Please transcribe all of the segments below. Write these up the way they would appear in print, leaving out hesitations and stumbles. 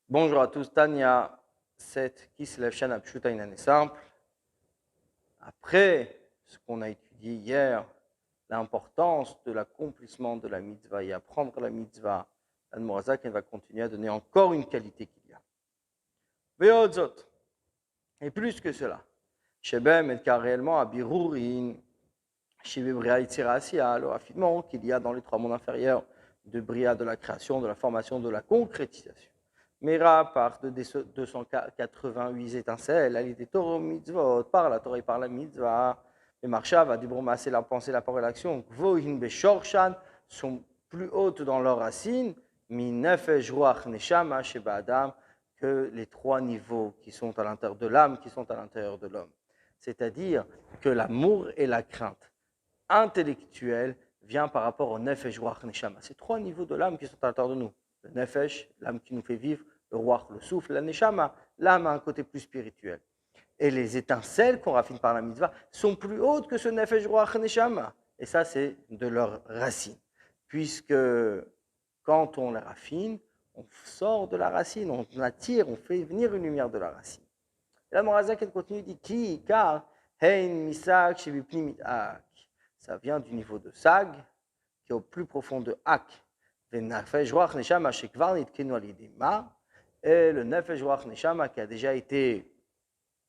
Bonjour à tous, Tania 7, Kislev Shana Pshuta, une année simple. Après ce qu'on a étudié hier, l'importance de l'accomplissement de la mitzvah et apprendre la mitzvah, Admorazak va continuer à donner encore une qualité qu'il y a. Veodzot, et plus que cela, Shebem et car réellement à Birurin, Shebebria Itzirasiya, alors affinement qu'il y a dans les trois mondes inférieurs de Bria, de la création, de la formation, de la concrétisation. Mera par de 288 étincelles, elle était Torah mitzvot, par la Torah et par la mitzvah. Et Marshav, Dibroma, c'est la pensée, la parole et l'action. Vohin Beshorshan sont plus hautes dans leur racine, mi nefesh ruach neshama sheba adam, que les trois niveaux qui sont à l'intérieur de l'âme, qui sont à l'intérieur de l'homme. C'est-à-dire que l'amour et la crainte intellectuelle vient par rapport au nefesh ruach neshama. C'est trois niveaux de l'âme qui sont à l'intérieur de nous. Le nefesh, l'âme qui nous fait vivre, le ruach, le souffle, la neshama, l'âme a un côté plus spirituel. Et les étincelles qu'on raffine par la mitzvah sont plus hautes que ce nefesh ruach neshama. Et ça, c'est de leur racine. Puisque quand on les raffine, on sort de la racine, on attire, on fait venir une lumière de la racine. Et la Morazak, elle continue, dit qui, car, hein misak shebipni mitak. Ça vient du niveau de Sag, qui est au plus profond de Ak. Et le Nefesh Ruach Neshama qui a déjà été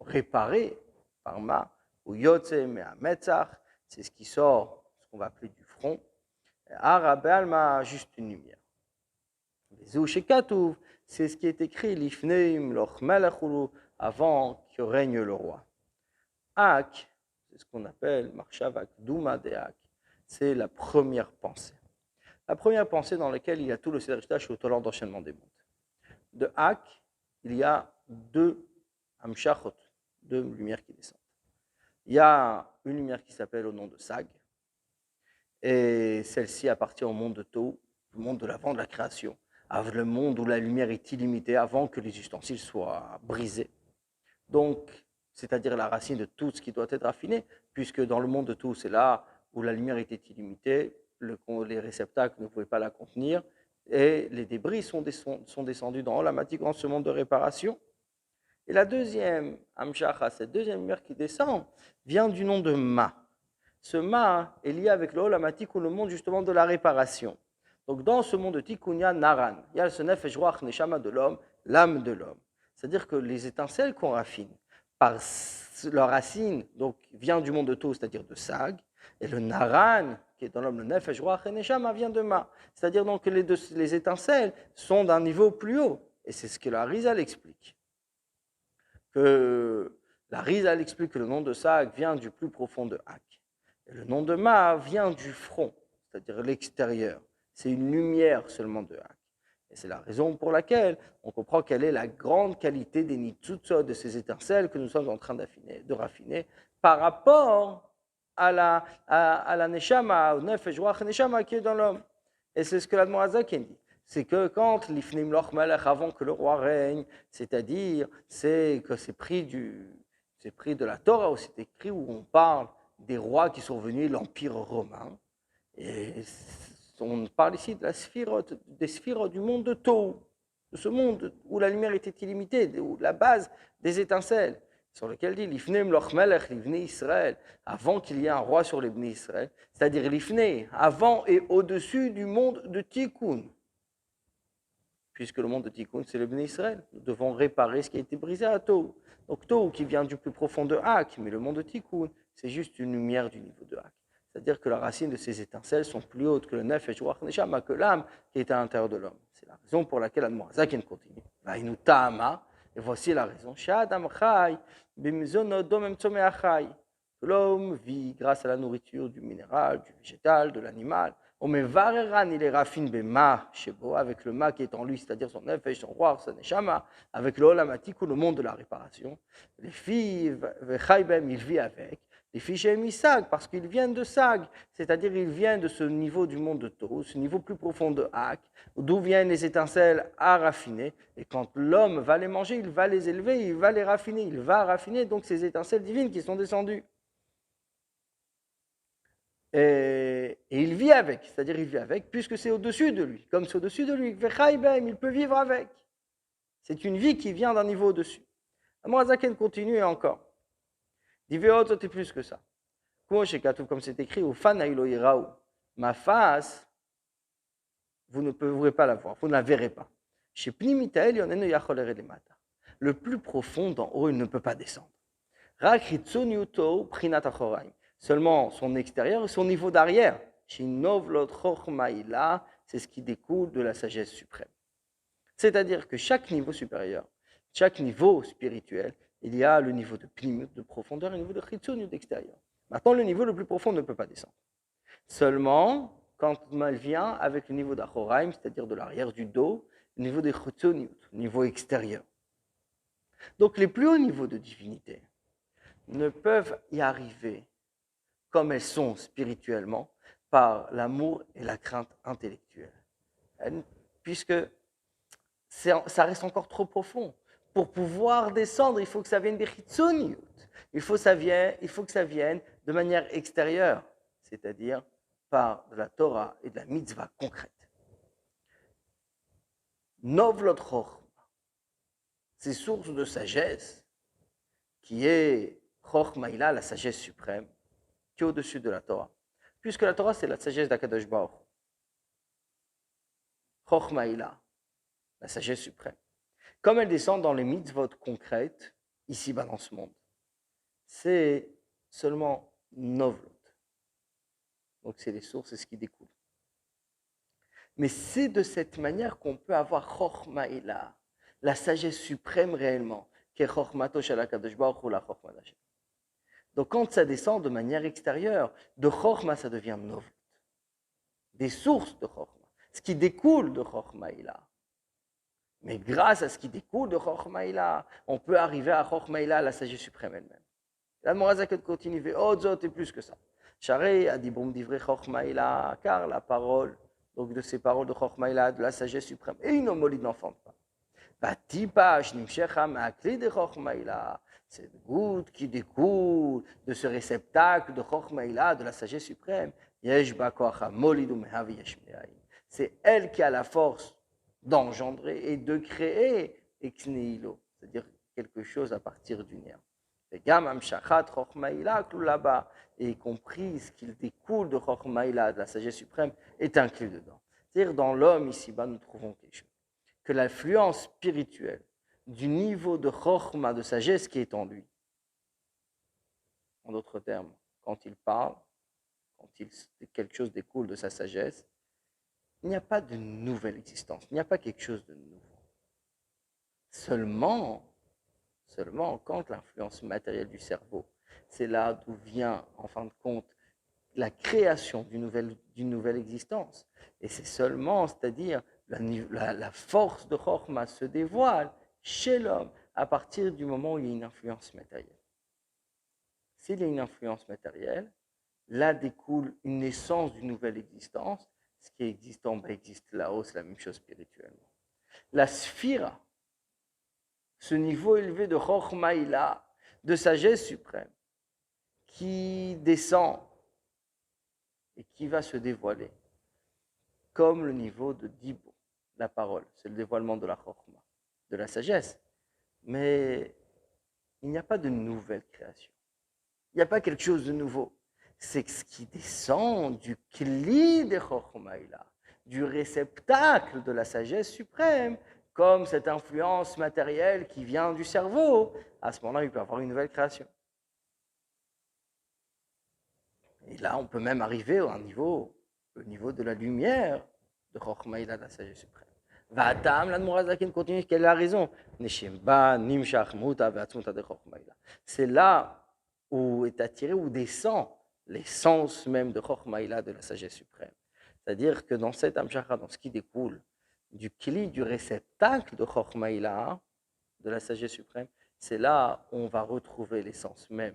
réparé par Ma, ou Yotze Me'ametzach, c'est ce qui sort, ce qu'on va appeler du front. Arabé Alma, juste une lumière. C'est ce qui est écrit, Lifneim Loch Melechulu, avant que règne le roi. Ak, c'est ce qu'on appelle Marshavak Douma de Ak, c'est la première pensée. La première pensée dans laquelle il y a tout le Sederishtash au talent d'enchaînement des mondes. De Ak, il y a deux Amshachot, deux lumières qui descendent. Il y a une lumière qui s'appelle au nom de Sag, et celle-ci appartient au monde de Tohu, le monde de l'avant de la création, le monde où la lumière est illimitée avant que les ustensiles soient brisés. Donc, c'est-à-dire la racine de tout ce qui doit être raffiné, puisque dans le monde de tout, c'est là où la lumière était illimitée, les réceptacles ne pouvaient pas la contenir, et les débris sont descendus dans Olamatik, dans ce monde de réparation. Et la deuxième, Amshacha, cette deuxième lumière qui descend, vient du nom de Ma. Ce Ma est lié avec le Olamatik, ou le monde justement de la réparation. Donc dans ce monde de Tikkun, il y a Naran, il y a ce Nefesh Ruach Neshama de l'homme, l'âme de l'homme. C'est-à-dire que les étincelles qu'on raffine, par leur racine, donc vient du monde de Tohu, c'est-à-dire de Sag, et le Naran, qui est dans l'homme, le Nefesh Ruach Neshama, vient de Ma. C'est-à-dire donc que les étincelles sont d'un niveau plus haut. Et c'est ce que la Rizal explique. Que la Rizal explique que le nom de Sag vient du plus profond de Hak. Et le nom de Ma vient du front, c'est-à-dire l'extérieur. C'est une lumière seulement de Hak. Et c'est la raison pour laquelle on comprend quelle est la grande qualité des nitzutzot, de ces étincelles que nous sommes en train de raffiner par rapport à la neshama, au nefesh ruach neshama qui est dans l'homme. Et c'est ce que l'Admorazaken dit. C'est que quand l'ifnim loch melech, avant que le roi règne, c'est-à-dire c'est que c'est pris de la Torah, où c'est écrit, où on parle des rois qui sont venus, l'Empire romain. Et on parle ici de des sphirotes du monde de Tohu, de ce monde où la lumière était illimitée, où la base des étincelles, sur lequel dit l'ifnem loch melech l'ivnei Israël, avant qu'il y ait un roi sur les bnei Israël, c'est-à-dire l'ifnei, avant et au-dessus du monde de Tikkun. Puisque le monde de Tikkun, c'est le bnei Israël. Nous devons réparer ce qui a été brisé à Tohu. Donc Tohu qui vient du plus profond de Hak, mais le monde de Tikkun, c'est juste une lumière du niveau de Hak. C'est-à-dire que la racine de ces étincelles sont plus hautes que le nefesh ruach neshama, que l'âme qui est à l'intérieur de l'homme. C'est la raison pour laquelle Admorazaken continue. Vainu ta'ama, et voici la raison. Sha'adam chai, b'mizonot domem tzomea chai. L'homme vit grâce à la nourriture du minéral, du végétal, de l'animal. Omevareran, il est raffine bema shebo, avec le ma qui est en lui, c'est-à-dire son nefesh, son roi, son neshama, avec le olamatik ou le monde de la réparation. Les filles, vechaibem, il vit avec. Les fichiers Sag, parce qu'ils viennent de Sag, c'est-à-dire ils viennent de ce niveau du monde de Tohu, ce niveau plus profond de Hak, d'où viennent les étincelles à raffiner. Et quand l'homme va les manger, il va les élever, il va les raffiner, il va raffiner donc ces étincelles divines qui sont descendues. Et il vit avec, c'est-à-dire il vit avec, puisque c'est au-dessus de lui. Comme c'est au-dessus de lui, il peut vivre avec. C'est une vie qui vient d'un niveau au-dessus. Amorazaken continue encore. Diveot, c'est plus que ça. Comme c'est écrit, au fan ma face, vous ne pourrez pas la voir, vous ne la verrez pas. Chez Pnimitael, le plus profond d'en haut, il ne peut pas descendre. Seulement son extérieur et son niveau d'arrière. C'est ce qui découle de la sagesse suprême. C'est-à-dire que chaque niveau supérieur, chaque niveau spirituel, il y a le niveau de pnimut, de profondeur, et le niveau de chitzoniut, d'extérieur. Maintenant, le niveau le plus profond ne peut pas descendre. Seulement, quand elle vient avec le niveau d'achoraim, c'est-à-dire de l'arrière du dos, le niveau de chitzoniut, le niveau extérieur. Donc, les plus hauts niveaux de divinité ne peuvent y arriver comme elles sont spirituellement par l'amour et la crainte intellectuelle. Puisque ça reste encore trop profond. Pour pouvoir descendre, il faut que ça vienne des chitzoniut. Il faut que ça vienne de manière extérieure, c'est-à-dire par de la Torah et de la mitzvah concrète. Novlot chochma, c'est source de sagesse, qui est chochmaïla, la sagesse suprême, qui est au-dessus de la Torah. Puisque la Torah, c'est la sagesse d'Akadosh Baruch. Chochmaïla, la sagesse suprême. Comme elle descend dans les mitzvot concrètes, ici-bas dans ce monde, c'est seulement novlot. Donc c'est les sources, c'est ce qui découle. Mais c'est de cette manière qu'on peut avoir chochmaïla, la sagesse suprême réellement, qui est chochmato shel HaKadosh Baruch Hu la chochma d'Hashem. Donc quand ça descend de manière extérieure, de chochma, ça devient novlot. Des sources de chochma, ce qui découle de chochmaïla. Mais grâce à ce qui découle de chochmaïla, on peut arriver à chochmaïla, la sagesse suprême elle-même. La Morazaket continue, Ve'odzot et plus que ça. Sharei adibum divrei chochmaïla, car la parole, donc de ces paroles de chochmaïla, de la sagesse suprême, et une homolide n'enfante pas. Batipash nimshecha ma'akli de chochmaïla, cette goutte qui découle de ce réceptacle de chochmaïla, de la sagesse suprême, yesh ba koach hamolid u'mehavi yesh me'ayin. C'est elle qui a la force d'engendrer et de créer ex nihilo, c'est-à-dire quelque chose à partir du néant. Et y compris ce qu'il découle de Chochmaïla, de la sagesse suprême, est inclus dedans. C'est-à-dire dans l'homme ici-bas, nous trouvons quelque chose. Que l'influence spirituelle du niveau de Chochma, de sagesse qui est en lui, en d'autres termes, quand il parle, quand quelque chose découle de sa sagesse, il n'y a pas de nouvelle existence, il n'y a pas quelque chose de nouveau. Seulement quand l'influence matérielle du cerveau, c'est là d'où vient, en fin de compte, la création d'une nouvelle existence. Et c'est seulement, c'est-à-dire la force de Chochma se dévoile chez l'homme à partir du moment où il y a une influence matérielle. S'il y a une influence matérielle, là découle une naissance d'une nouvelle existence. Ce qui est existant, existe là-haut, c'est la même chose spirituellement. La sphira, ce niveau élevé de Chochmaïla, de sagesse suprême, qui descend et qui va se dévoiler, comme le niveau de Dibo, la parole, c'est le dévoilement de la Chochma, de la sagesse. Mais il n'y a pas de nouvelle création. Il n'y a pas quelque chose de nouveau. C'est ce qui descend du kli de Chochmaïla, du réceptacle de la sagesse suprême, comme cette influence matérielle qui vient du cerveau. À ce moment-là, il peut y avoir une nouvelle création. Et là, on peut même arriver à le niveau de la lumière de Chochmaïla, de la sagesse suprême. Vatam, l'Admorazakin continue, quelle est la raison? C'est là où est attiré, où descend l'essence même de Chochmaïla, de la sagesse suprême. C'est-à-dire que dans cette Amshara, dans ce qui découle du kli, du réceptacle de Chochmaïla, de la sagesse suprême, c'est là où on va retrouver l'essence même.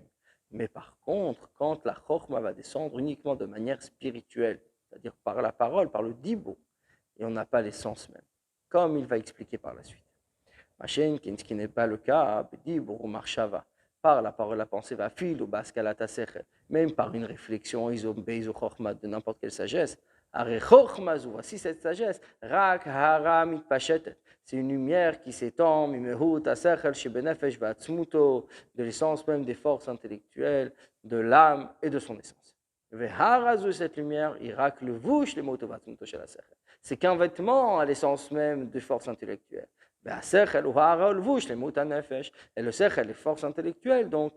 Mais par contre, quand la Chochma va descendre uniquement de manière spirituelle, c'est-à-dire par la parole, par le dibo, et on n'a pas l'essence même, comme il va expliquer par la suite. Machin, ce qui n'est pas le cas, dibo ou marshava, par la parole, la pensée, va fil ou baskalata sechel, même par une réflexion, iso chochma, de n'importe quelle sagesse, Voici cette sagesse. Rak hara mitpashetet. C'est une lumière qui s'étend, mimehut asechel shebenefesh va'atzmuto, de l'essence même des forces intellectuelles, de l'âme et de son essence. Veharazu, cette lumière, irak le vouch le moto va'atzmuto shel asechel. C'est qu'un vêtement à l'essence même des forces intellectuelles. Ve'asechel uhara le vouch le moto nefesh. Et le sechel, les forces intellectuelles, donc,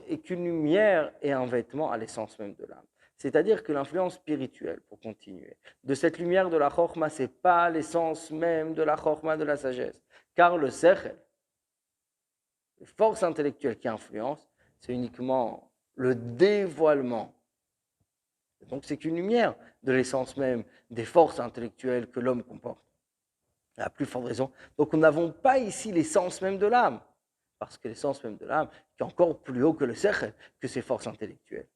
est qu'une lumière et un vêtement à l'essence même de l'âme. C'est-à-dire que l'influence spirituelle, pour continuer, de cette lumière de la chorma, ce n'est pas l'essence même de la chorma, de la sagesse. Car le sechel, les forces intellectuelles qui influencent, c'est uniquement le dévoilement. Et donc c'est qu'une lumière de l'essence même des forces intellectuelles que l'homme comporte. À plus forte raison. Donc nous n'avons pas ici l'essence même de l'âme, parce que l'essence même de l'âme est encore plus haut que le sechel, que ces forces intellectuelles.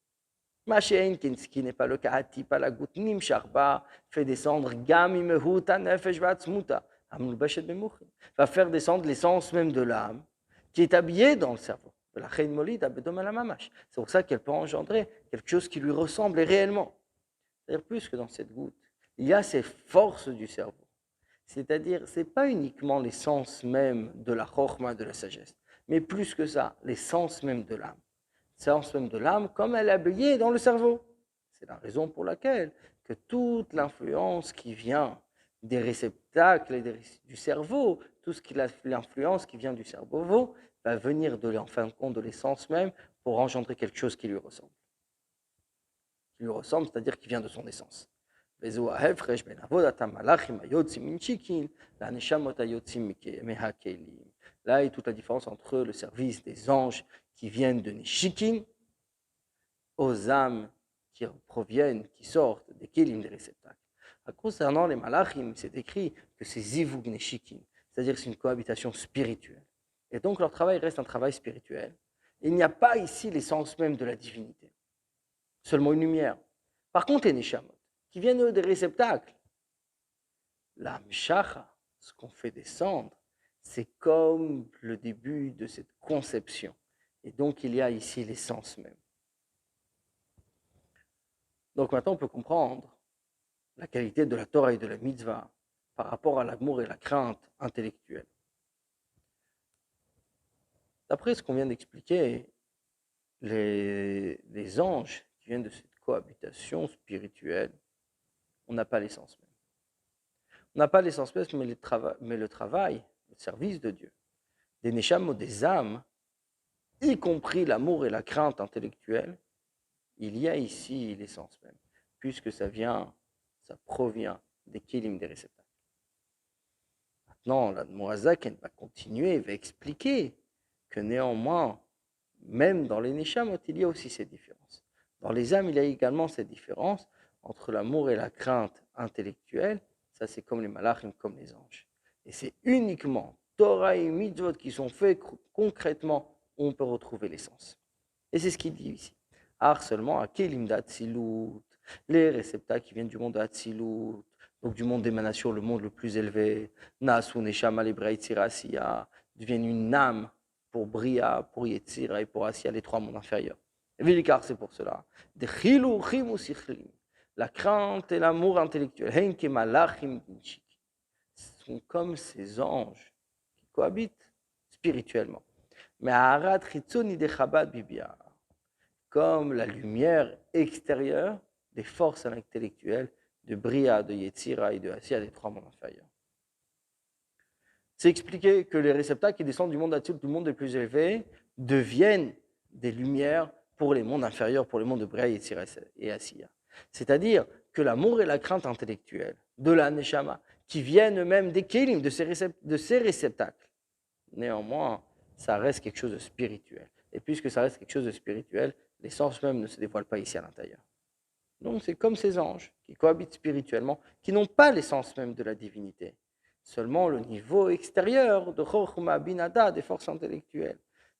Machéin, qui n'est pas le cas, pas la goutte, nim sharba, fait descendre gamimehuta nefesh vatzmuta, amulbeshet bemuchin, va faire descendre l'essence même de l'âme qui est habillée dans le cerveau. C'est pour ça qu'elle peut engendrer quelque chose qui lui ressemble réellement. C'est-à-dire plus que dans cette goutte, il y a ces forces du cerveau. C'est-à-dire, ce n'est pas uniquement l'essence même de la chorma, de la sagesse, mais plus que ça, l'essence même de l'âme. L'essence même de l'âme, comme elle est habillée dans le cerveau. C'est la raison pour laquelle que toute l'influence qui vient des réceptacles et du cerveau, tout ce qui l'influence qui vient du cerveau, va venir en fin de compte de l'essence même pour engendrer quelque chose qui lui ressemble. Qui lui ressemble, c'est-à-dire qui vient de son essence. Là est toute la différence entre le service des anges qui viennent de Nishikin aux âmes qui proviennent, qui sortent des Kélim, des réceptacles. Concernant les Malachim, c'est écrit que c'est Zivug Nishikin, c'est-à-dire que c'est une cohabitation spirituelle. Et donc leur travail reste un travail spirituel. Il n'y a pas ici l'essence même de la divinité, seulement une lumière. Par contre, les Neshamot, qui viennent des réceptacles, la Mshacha, ce qu'on fait descendre, c'est comme le début de cette conception. Et donc, il y a ici l'essence même. Donc maintenant, on peut comprendre la qualité de la Torah et de la mitzvah par rapport à l'amour et la crainte intellectuelle. D'après ce qu'on vient d'expliquer, les anges qui viennent de cette cohabitation spirituelle, on n'a pas l'essence même. On n'a pas l'essence même, mais le travail, le service de Dieu, des Neshamot, des âmes, y compris l'amour et la crainte intellectuelle, il y a ici l'essence même, puisque ça provient des Kélim, des réceptacles. Maintenant, la Moazak va continuer, va expliquer que néanmoins, même dans les Neshamot, il y a aussi ces différences. Dans les âmes, il y a également cette différence entre l'amour et la crainte intellectuelle. Ça, c'est comme les malachim, comme les anges. Et c'est uniquement Torah et mitzvot qui sont faits concrètement où on peut retrouver l'essence. Et c'est ce qu'il dit ici. Seulement à Kelim d'Atsilut, les réceptacles qui viennent du monde d'Atsilut, donc du monde d'émanation, le monde le plus élevé, Nasu, Neshama, Lebra, Yetzira, Asiya, deviennent une âme pour Bria, pour Yetzira et pour Asiya, les trois mondes inférieurs. Et Vilikar, c'est pour cela. La crainte et l'amour intellectuel, sont comme ces anges qui cohabitent spirituellement. Mais comme la lumière extérieure des forces intellectuelles de Bria, de Yetzira et de Asiya, des trois mondes inférieurs. C'est expliqué que les réceptacles qui descendent du monde Atzilut, du monde le plus élevé, deviennent des lumières pour les mondes inférieurs, pour les mondes de Bria, Yetzira et Asiya. C'est-à-dire que l'amour et la crainte intellectuelle de la Neshama, qui viennent même des Kélim, de ces réceptacles, néanmoins, ça reste quelque chose de spirituel. Et puisque ça reste quelque chose de spirituel, l'essence même ne se dévoile pas ici à l'intérieur. Donc c'est comme ces anges qui cohabitent spirituellement, qui n'ont pas l'essence même de la divinité, seulement le niveau extérieur de Chochma Binada, des forces intellectuelles,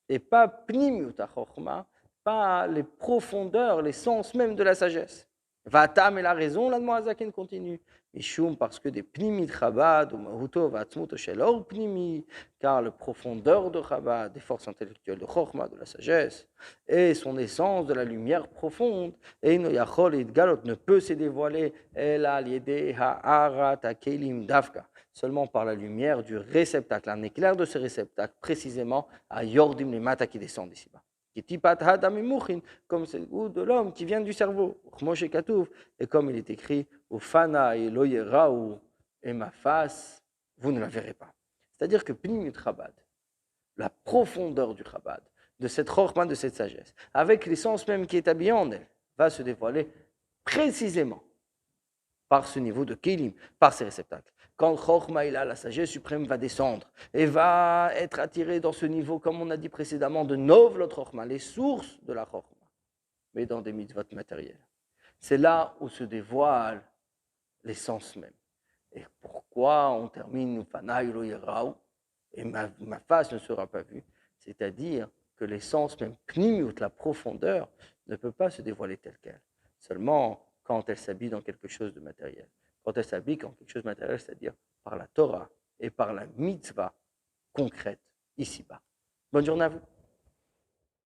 et pas Pnimiuta Chochma, pas les profondeurs, l'essence même de la sagesse. Vatam est la raison, l'Admorazaken continue. Mishum, parce que des pnimit Chabad, ou Mahuto, Vatzmut, Shelor pnimi, car le profondeur de Chabad, des forces intellectuelles de Chochma, de la sagesse, et son essence de la lumière profonde, et no Yachol et Galot ne peut se dévoiler, Ela liede ha'arat ha'kelim davka, seulement par la lumière du réceptacle, un éclair de ce réceptacle, précisément à Yordim les Mata qui descendent ici-bas. Comme c'est le goût de l'homme qui vient du cerveau. Et comme il est écrit, Ufana et Loyeraou, et ma face, vous ne la verrez pas. C'est-à-dire que Pnimut Chabad, la profondeur du Chabad, de cette Chorma, de cette sagesse, avec l'essence même qui est habillée en elle, va se dévoiler précisément par ce niveau de Kélim, par ces réceptacles. Quand Chochma est là, la sagesse suprême va descendre et va être attirée dans ce niveau, comme on a dit précédemment, de Novlot Chochma, les sources de la Chochma, mais dans des mitzvot matériels. C'est là où se dévoile l'essence même. Et pourquoi on termine Fanaï lo Yerau et ma face ne sera pas vue? C'est-à-dire que l'essence même, Pnimiut, la profondeur, ne peut pas se dévoiler telle qu'elle. Seulement quand elle s'habille dans quelque chose de matériel. Quand elle s'habille dans quelque chose de matériel, c'est-à-dire par la Torah et par la mitzvah concrète ici-bas. Bonne journée à vous.